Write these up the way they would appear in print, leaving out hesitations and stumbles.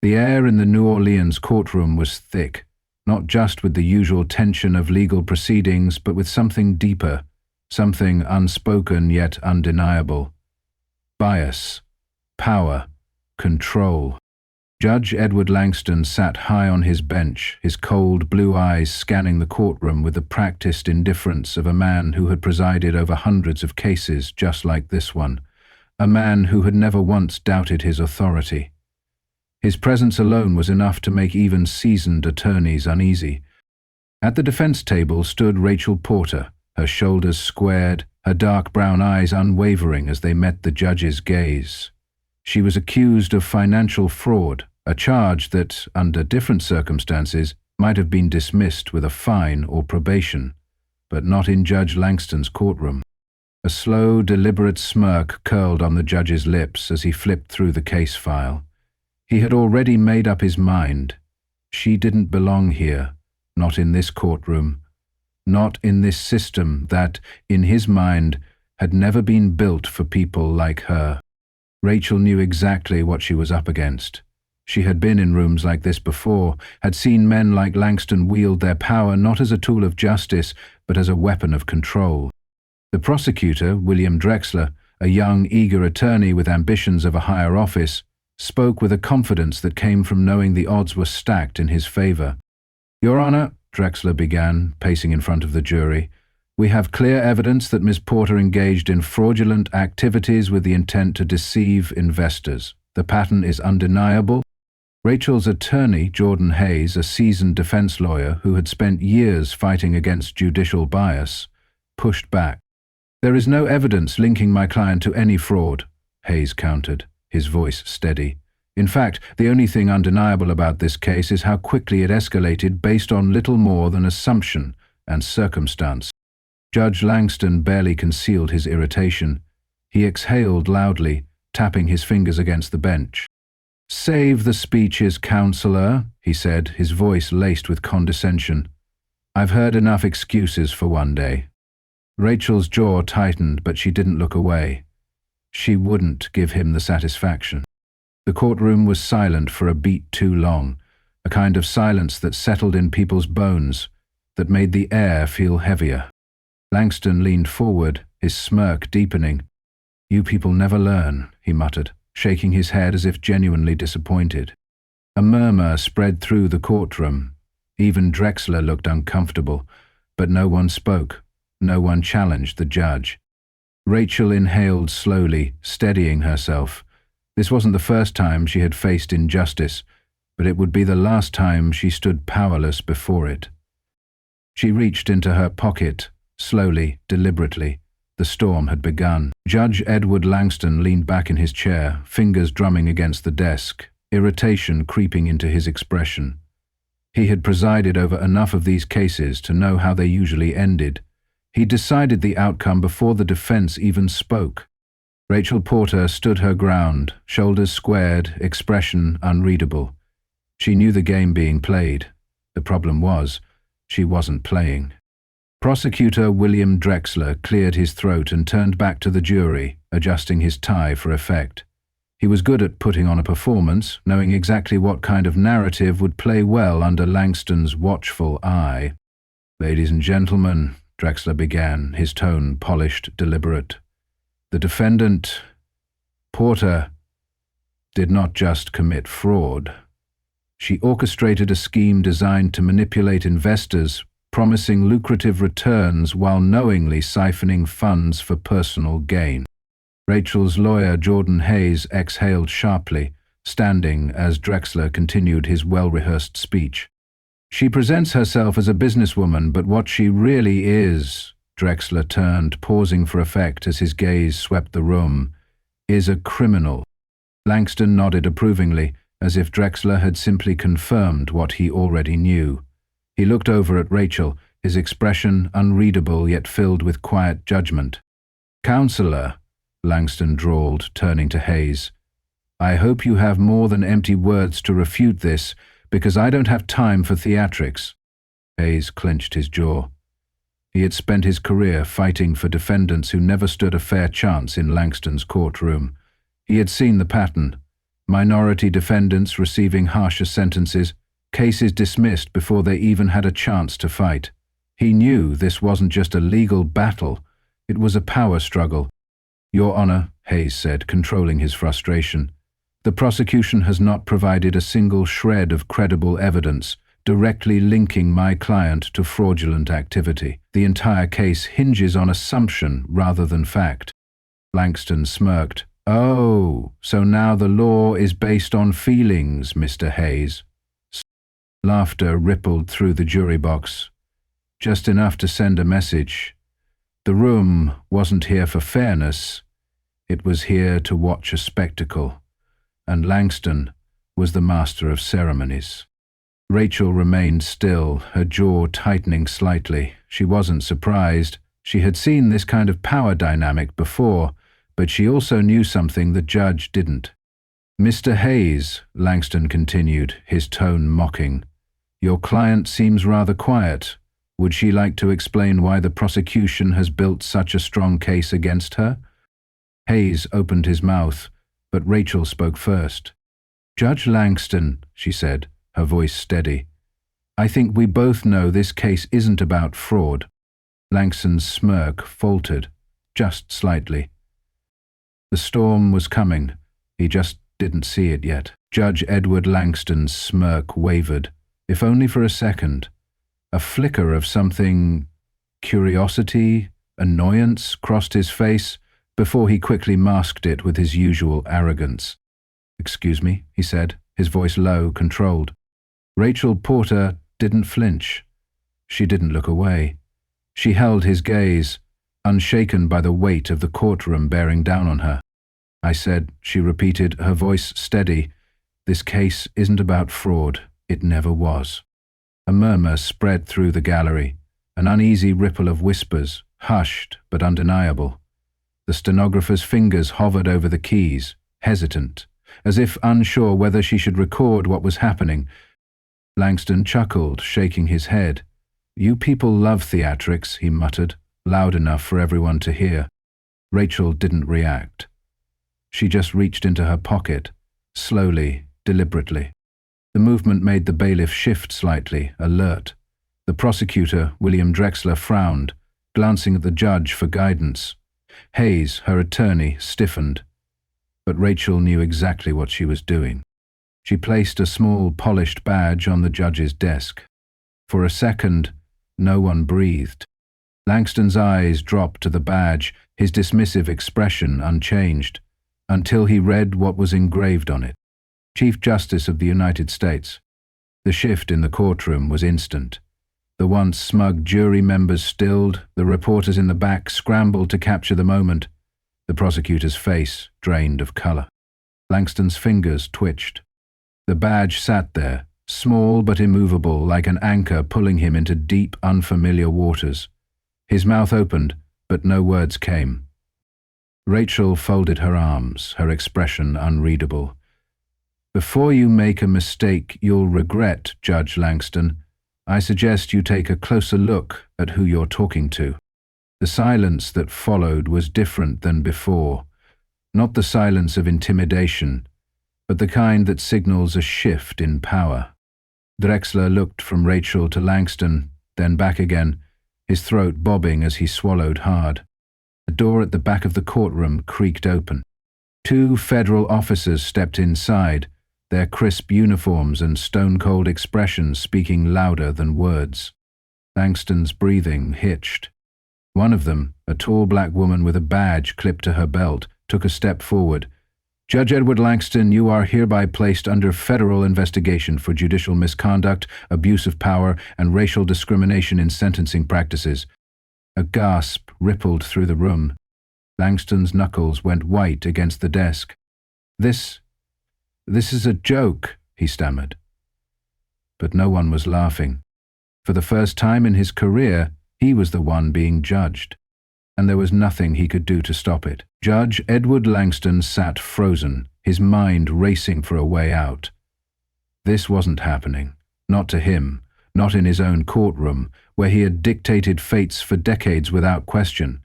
The air in the New Orleans courtroom was thick, not just with the usual tension of legal proceedings, but with something deeper, something unspoken yet undeniable. Bias, power, control. Judge Edward Langston sat high on his bench, his cold blue eyes scanning the courtroom with the practiced indifference of a man who had presided over hundreds of cases just like this one, a man who had never once doubted his authority. His presence alone was enough to make even seasoned attorneys uneasy. At the defense table stood Rachel Porter, her shoulders squared, her dark brown eyes unwavering as they met the judge's gaze. She was accused of financial fraud, a charge that, under different circumstances, might have been dismissed with a fine or probation, but not in Judge Langston's courtroom. A slow, deliberate smirk curled on the judge's lips as he flipped through the case file. He had already made up his mind. She didn't belong here, not in this courtroom, not in this system that, in his mind, had never been built for people like her. Rachel knew exactly what she was up against. She had been in rooms like this before, had seen men like Langston wield their power not as a tool of justice, but as a weapon of control. The prosecutor, William Drexler, a young, eager attorney with ambitions of a higher office, spoke with a confidence that came from knowing the odds were stacked in his favor. "Your Honor," Drexler began, pacing in front of the jury, "we have clear evidence that Ms. Porter engaged in fraudulent activities with the intent to deceive investors. The pattern is undeniable." Rachel's attorney, Jordan Hayes, a seasoned defense lawyer who had spent years fighting against judicial bias, pushed back. "There is no evidence linking my client to any fraud," Hayes countered, his voice steady. "In fact, the only thing undeniable about this case is how quickly it escalated based on little more than assumption and circumstance." Judge Langston barely concealed his irritation. He exhaled loudly, tapping his fingers against the bench. "Save the speeches, counselor," he said, his voice laced with condescension. "I've heard enough excuses for one day." Rachel's jaw tightened, but she didn't look away. She wouldn't give him the satisfaction. The courtroom was silent for a beat too long, a kind of silence that settled in people's bones, that made the air feel heavier. Langston leaned forward, his smirk deepening. "You people never learn," he muttered, shaking his head as if genuinely disappointed. A murmur spread through the courtroom. Even Drexler looked uncomfortable, but no one spoke. No one challenged the judge. Rachel inhaled slowly, steadying herself. This wasn't the first time she had faced injustice, but it would be the last time she stood powerless before it. She reached into her pocket, slowly, deliberately. The storm had begun. Judge Edward Langston leaned back in his chair, fingers drumming against the desk, irritation creeping into his expression. He had presided over enough of these cases to know how they usually ended. He decided the outcome before the defense even spoke. Rachel Porter stood her ground, shoulders squared, expression unreadable. She knew the game being played. The problem was, she wasn't playing. Prosecutor William Drexler cleared his throat and turned back to the jury, adjusting his tie for effect. He was good at putting on a performance, knowing exactly what kind of narrative would play well under Langston's watchful eye. "Ladies and gentlemen," Drexler began, his tone polished, deliberate. "The defendant, Porter, did not just commit fraud. She orchestrated a scheme designed to manipulate investors, promising lucrative returns while knowingly siphoning funds for personal gain." Rachel's lawyer, Jordan Hayes, exhaled sharply, standing as Drexler continued his well-rehearsed speech. "She presents herself as a businesswoman, but what she really is," Drexler turned, pausing for effect as his gaze swept the room, "is a criminal." Langston nodded approvingly, as if Drexler had simply confirmed what he already knew. He looked over at Rachel, his expression unreadable yet filled with quiet judgment. "Counselor," Langston drawled, turning to Hayes, "I hope you have more than empty words to refute this, because I don't have time for theatrics." Hayes clenched his jaw. He had spent his career fighting for defendants who never stood a fair chance in Langston's courtroom. He had seen the pattern. minority defendants receiving harsher sentences, cases dismissed before they even had a chance to fight. He knew this wasn't just a legal battle, it was a power struggle. "Your Honor," Hayes said, controlling his frustration, "the prosecution has not provided a single shred of credible evidence directly linking my client to fraudulent activity. The entire case hinges on assumption rather than fact." Langston smirked. "Oh, so now the law is based on feelings, Mr. Hayes." Laughter rippled through the jury box, just enough to send a message. The room wasn't here for fairness, it was here to watch a spectacle, and Langston was the master of ceremonies. Rachel remained still, her jaw tightening slightly. She wasn't surprised. She had seen this kind of power dynamic before, but she also knew something the judge didn't. "Mr. Hayes," Langston continued, his tone mocking, "your client seems rather quiet. Would she like to explain why the prosecution has built such a strong case against her?" Hayes opened his mouth, but Rachel spoke first. "Judge Langston," she said, her voice steady, "I think we both know this case isn't about fraud." Langston's smirk faltered, just slightly. The storm was coming, he just didn't see it yet. Judge Edward Langston's smirk wavered, if only for a second. A flicker of something, curiosity, annoyance, crossed his face before he quickly masked it with his usual arrogance. "Excuse me," he said, his voice low, controlled. Rachel Porter didn't flinch. She didn't look away. She held his gaze, unshaken by the weight of the courtroom bearing down on her. "I said," she repeated, her voice steady, "this case isn't about fraud. It never was." A murmur spread through the gallery, an uneasy ripple of whispers, hushed but undeniable. The stenographer's fingers hovered over the keys, hesitant, as if unsure whether she should record what was happening. Langston chuckled, shaking his head. "You people love theatrics," he muttered, loud enough for everyone to hear. Rachel didn't react. She just reached into her pocket, slowly, deliberately. The movement made the bailiff shift slightly, alert. The prosecutor, William Drexler, frowned, glancing at the judge for guidance. Hayes, her attorney, stiffened. But Rachel knew exactly what she was doing. She placed a small, polished badge on the judge's desk. For a second, no one breathed. Langston's eyes dropped to the badge, his dismissive expression unchanged, until he read what was engraved on it. Chief Justice of the United States. The shift in the courtroom was instant. The once smug jury members stilled, the reporters in the back scrambled to capture the moment. The prosecutor's face drained of color. Langston's fingers twitched. The badge sat there, small but immovable, like an anchor pulling him into deep, unfamiliar waters. His mouth opened, but no words came. Rachel folded her arms, her expression unreadable. "Before you make a mistake you'll regret, Judge Langston, I suggest you take a closer look at who you're talking to." The silence that followed was different than before. Not the silence of intimidation, but the kind that signals a shift in power. Drexler looked from Rachel to Langston, then back again, his throat bobbing as he swallowed hard. The door at the back of the courtroom creaked open. 2 federal officers stepped inside, their crisp uniforms and stone-cold expressions speaking louder than words. Langston's breathing hitched. One of them, a tall black woman with a badge clipped to her belt, took a step forward. "Judge Edward Langston, you are hereby placed under federal investigation for judicial misconduct, abuse of power, and racial discrimination in sentencing practices." A gasp rippled through the room. Langston's knuckles went white against the desk. This is a joke," he stammered. But no one was laughing. For the first time in his career, he was the one being judged, and there was nothing he could do to stop it. Judge Edward Langston sat frozen, his mind racing for a way out. This wasn't happening. Not to him, not in his own courtroom, where he had dictated fates for decades without question.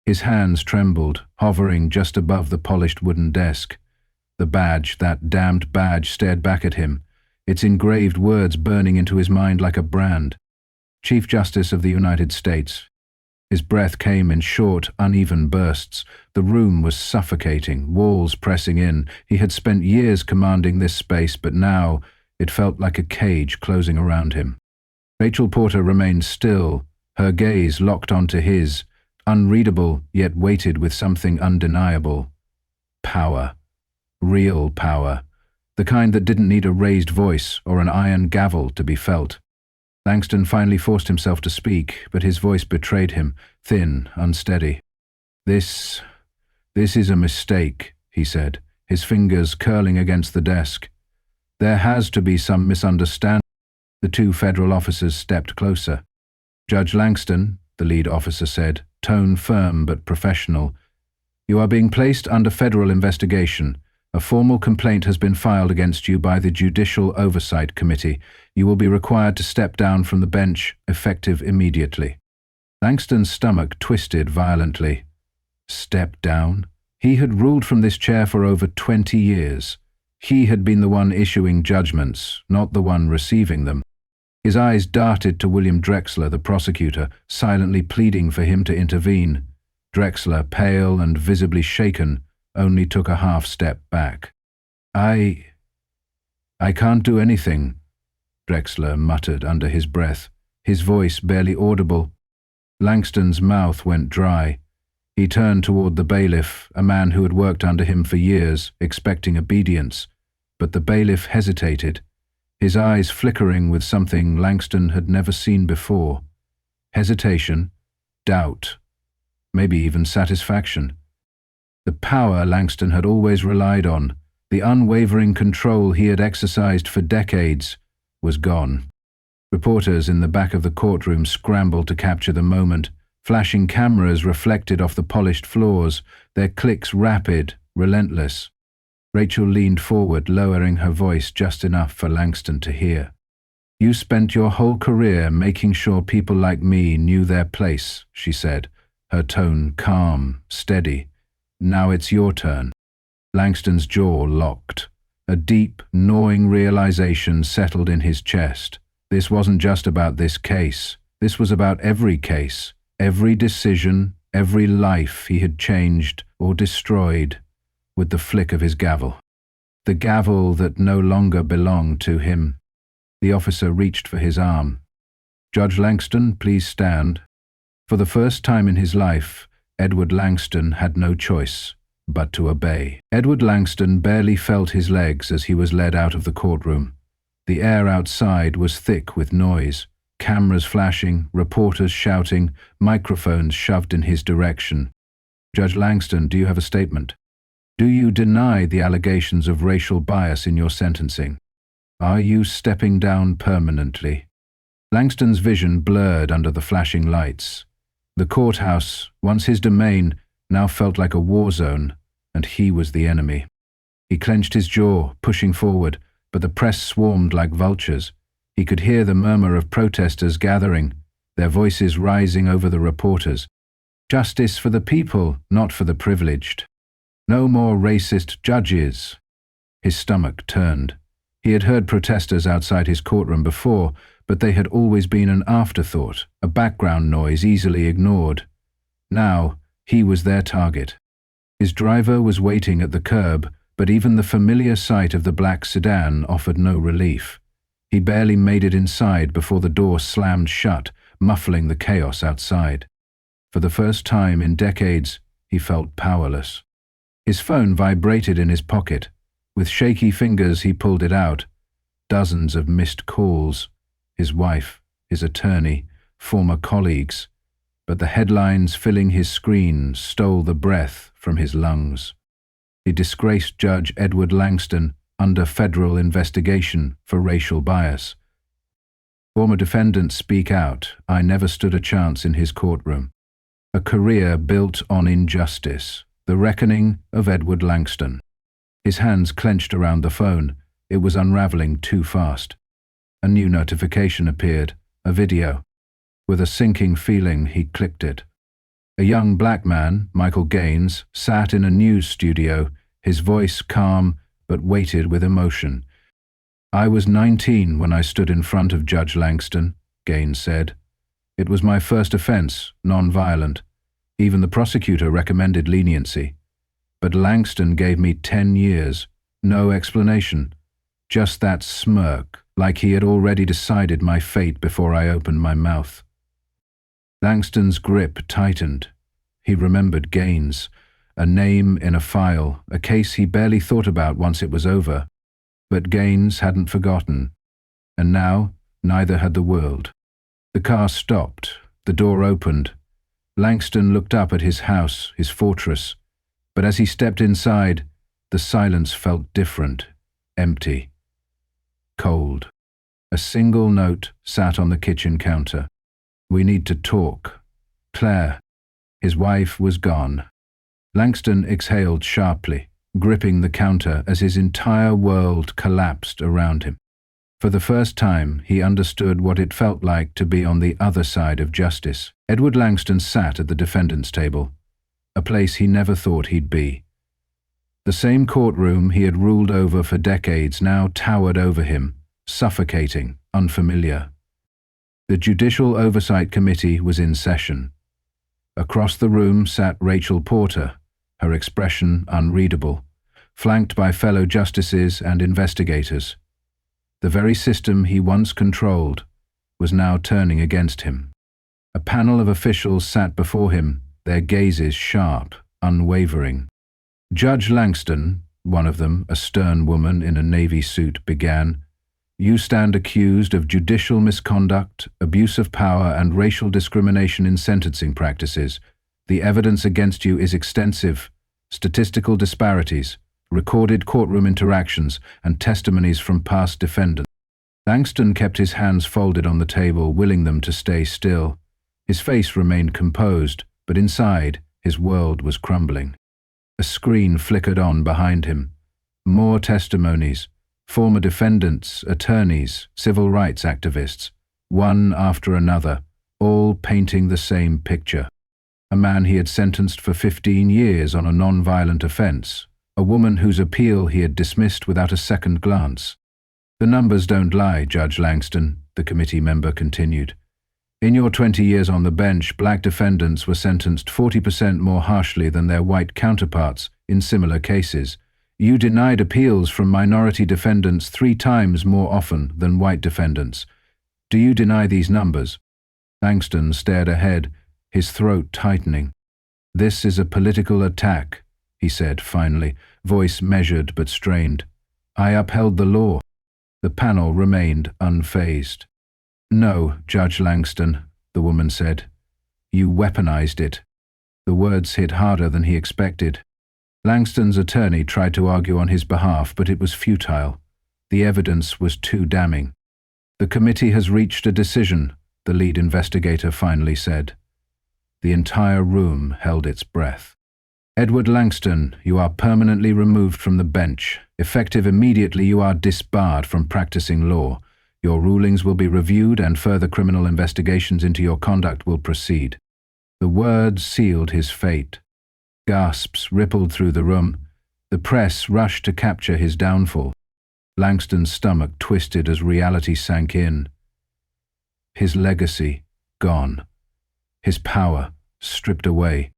His hands trembled, hovering just above the polished wooden desk. The badge, that damned badge, stared back at him, its engraved words burning into his mind like a brand. Chief Justice of the United States. His breath came in short, uneven bursts. The room was suffocating, walls pressing in. He had spent years commanding this space, but now it felt like a cage closing around him. Rachel Porter remained still, her gaze locked onto his, unreadable yet weighted with something undeniable. Power. Real power. The kind that didn't need a raised voice or an iron gavel to be felt. Langston finally forced himself to speak, but his voice betrayed him, thin, unsteady. This is a mistake, he said, his fingers curling against the desk. There has to be some misunderstanding. The two federal officers stepped closer. Judge Langston, the lead officer said, tone firm but professional. You are being placed under federal investigation. A formal complaint has been filed against you by the Judicial Oversight Committee. You will be required to step down from the bench, effective immediately. Langston's stomach twisted violently. Step down? He had ruled from this chair for over 20 years. He had been the one issuing judgments, not the one receiving them. His eyes darted to William Drexler, the prosecutor, silently pleading for him to intervene. Drexler, pale and visibly shaken, only took a half step back. I can't do anything, Drexler muttered under his breath, his voice barely audible. Langston's mouth went dry. He turned toward the bailiff, a man who had worked under him for years, expecting obedience. But the bailiff hesitated, his eyes flickering with something Langston had never seen before. Hesitation, doubt, maybe even satisfaction. The power Langston had always relied on, the unwavering control he had exercised for decades, was gone. Reporters in the back of the courtroom scrambled to capture the moment. Flashing cameras reflected off the polished floors, their clicks rapid, relentless. Rachel leaned forward, lowering her voice just enough for Langston to hear. You spent your whole career making sure people like me knew their place, she said, her tone calm, steady. Now it's your turn. Langston's jaw locked. A deep, gnawing realization settled in his chest. This wasn't just about this case. This was about every case. Every decision, every life he had changed or destroyed with the flick of his gavel. The gavel that no longer belonged to him. The officer reached for his arm. Judge Langston, please stand. For the first time in his life, Edward Langston had no choice but to obey. Edward Langston barely felt his legs as he was led out of the courtroom. The air outside was thick with noise. Cameras flashing, reporters shouting, microphones shoved in his direction. Judge Langston, do you have a statement? Do you deny the allegations of racial bias in your sentencing? Are you stepping down permanently? Langston's vision blurred under the flashing lights. The courthouse, once his domain, now felt like a war zone, and he was the enemy. He clenched his jaw, pushing forward, but the press swarmed like vultures. He could hear the murmur of protesters gathering, their voices rising over the reporters. Justice for the people, not for the privileged. No more racist judges. His stomach turned. He had heard protesters outside his courtroom before, but they had always been an afterthought, a background noise easily ignored. Now, he was their target. His driver was waiting at the curb, but even the familiar sight of the black sedan offered no relief. He barely made it inside before the door slammed shut, muffling the chaos outside. For the first time in decades, he felt powerless. His phone vibrated in his pocket. With shaky fingers he pulled it out. Dozens of missed calls. His wife, his attorney, former colleagues. But the headlines filling his screen stole the breath from his lungs. The disgraced Judge Edward Langston under federal investigation for racial bias. Former defendants speak out. I never stood a chance in his courtroom. A career built on injustice. The reckoning of Edward Langston. His hands clenched around the phone. It was unraveling too fast. A new notification appeared, a video. With a sinking feeling, he clicked it. A young black man, Michael Gaines, sat in a news studio, his voice calm, but weighted with emotion. "I was 19 when I stood in front of Judge Langston," Gaines said. "It was my first offense, non-violent. Even the prosecutor recommended leniency. But Langston gave me 10 years, no explanation. Just that smirk, like he had already decided my fate before I opened my mouth." Langston's grip tightened. He remembered Gaines, a name in a file, a case he barely thought about once it was over. But Gaines hadn't forgotten, and now neither had the world. The car stopped, the door opened. Langston looked up at his house, his fortress, but as he stepped inside, the silence felt different, empty, cold. A single note sat on the kitchen counter. "We need to talk. Claire." His wife was gone. Langston exhaled sharply, gripping the counter as his entire world collapsed around him. For the first time, he understood what it felt like to be on the other side of justice. Edward Langston sat at the defendant's table, a place he never thought he'd be. The same courtroom he had ruled over for decades now towered over him, suffocating, unfamiliar. The Judicial Oversight Committee was in session. Across the room sat Rachel Porter, her expression unreadable, flanked by fellow justices and investigators. The very system he once controlled was now turning against him. A panel of officials sat before him, their gazes sharp, unwavering. "Judge Langston," one of them, a stern woman in a navy suit, began, "you stand accused of judicial misconduct, abuse of power, and racial discrimination in sentencing practices. The evidence against you is extensive. Statistical disparities, recorded courtroom interactions, and testimonies from past defendants." Langston kept his hands folded on the table, willing them to stay still. His face remained composed, but inside, his world was crumbling. A screen flickered on behind him. More testimonies, former defendants, attorneys, civil rights activists, one after another, all painting the same picture. A man he had sentenced for 15 years on a non-violent offense, a woman whose appeal he had dismissed without a second glance. "The numbers don't lie, Judge Langston," the committee member continued. "In your 20 years on the bench, black defendants were sentenced 40% more harshly than their white counterparts in similar cases. You denied appeals from minority defendants 3 times more often than white defendants. Do you deny these numbers?" Langston stared ahead, his throat tightening. "This is a political attack," he said finally, voice measured but strained. "I upheld the law." The panel remained unfazed. "No, Judge Langston," the woman said. "You weaponized it." The words hit harder than he expected. Langston's attorney tried to argue on his behalf, but it was futile. The evidence was too damning. "The committee has reached a decision," the lead investigator finally said. The entire room held its breath. "Edward Langston, you are permanently removed from the bench. Effective immediately, you are disbarred from practicing law. Your rulings will be reviewed and further criminal investigations into your conduct will proceed." The words sealed his fate. Gasps rippled through the room. The press rushed to capture his downfall. Langston's stomach twisted as reality sank in. His legacy gone. His power stripped away.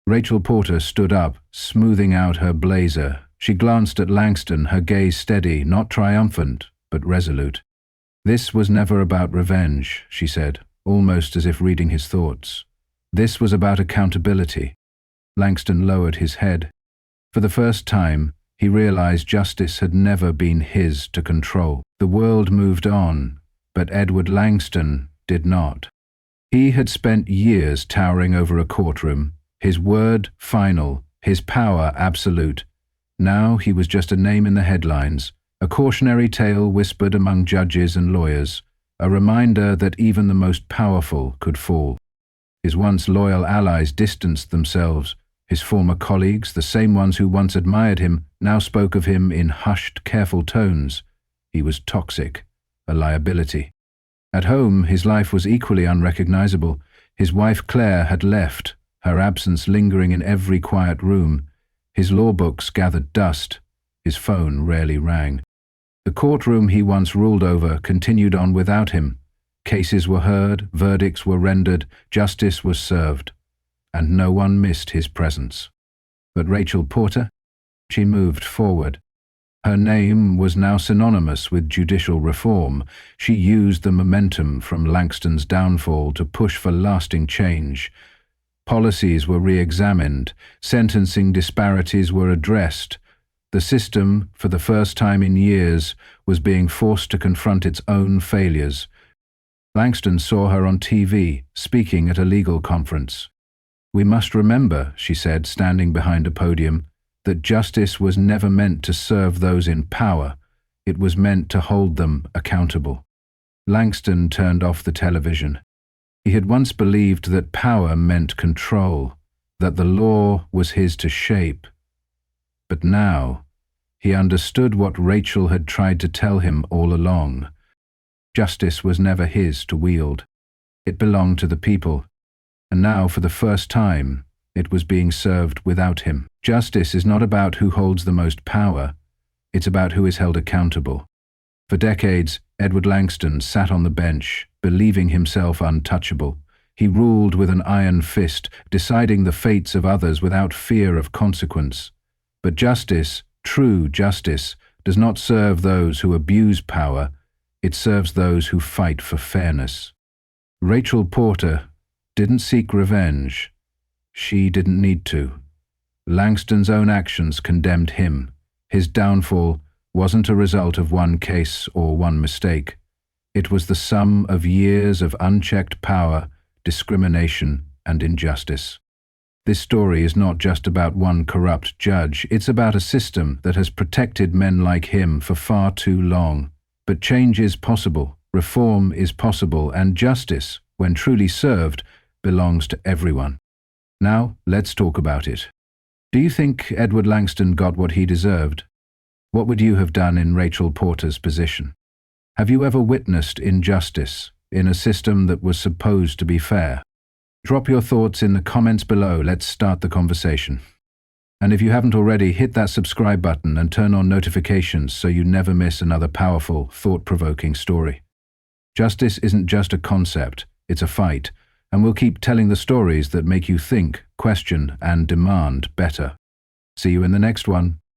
Rachel Porter stood up, smoothing out her blazer. She glanced at Langston, her gaze steady, not triumphant, but resolute. "This was never about revenge," she said, almost as if reading his thoughts. "This was about accountability." Langston lowered his head. For the first time, he realized justice had never been his to control. The world moved on, but Edward Langston did not. He had spent years towering over a courtroom, his word final, his power absolute. Now he was just a name in the headlines, a cautionary tale whispered among judges and lawyers, a reminder that even the most powerful could fall. His once loyal allies distanced themselves. His former colleagues, the same ones who once admired him, now spoke of him in hushed, careful tones. He was toxic, a liability. At home, his life was equally unrecognizable. His wife Claire had left, her absence lingering in every quiet room. His law books gathered dust. His phone rarely rang. The courtroom he once ruled over continued on without him. Cases were heard, verdicts were rendered, justice was served, and no one missed his presence. But Rachel Porter? She moved forward. Her name was now synonymous with judicial reform. She used the momentum from Langston's downfall to push for lasting change. Policies were re-examined, sentencing disparities were addressed. The system, for the first time in years, was being forced to confront its own failures. Langston saw her on TV, speaking at a legal conference. "We must remember," she said, standing behind a podium, "that justice was never meant to serve those in power. It was meant to hold them accountable." Langston turned off the television. He had once believed that power meant control, that the law was his to shape. But now, he understood what Rachel had tried to tell him all along. Justice was never his to wield. It belonged to the people, and now, for the first time, it was being served without him. Justice is not about who holds the most power, it's about who is held accountable. For decades, Edward Langston sat on the bench, believing himself untouchable. He ruled with an iron fist, deciding the fates of others without fear of consequence. But justice, true justice, does not serve those who abuse power, it serves those who fight for fairness. Rachel Porter didn't seek revenge. She didn't need to. Langston's own actions condemned him. His downfall wasn't a result of one case or one mistake. It was the sum of years of unchecked power, discrimination, and injustice. This story is not just about one corrupt judge, it's about a system that has protected men like him for far too long. But change is possible, reform is possible, and justice, when truly served, belongs to everyone. Now, let's talk about it. Do you think Edward Langston got what he deserved? What would you have done in Rachel Porter's position? Have you ever witnessed injustice in a system that was supposed to be fair? Drop your thoughts in the comments below. Let's start the conversation. And if you haven't already, hit that subscribe button and turn on notifications so you never miss another powerful, thought-provoking story. Justice isn't just a concept, it's a fight, and we'll keep telling the stories that make you think, question, and demand better. See you in the next one.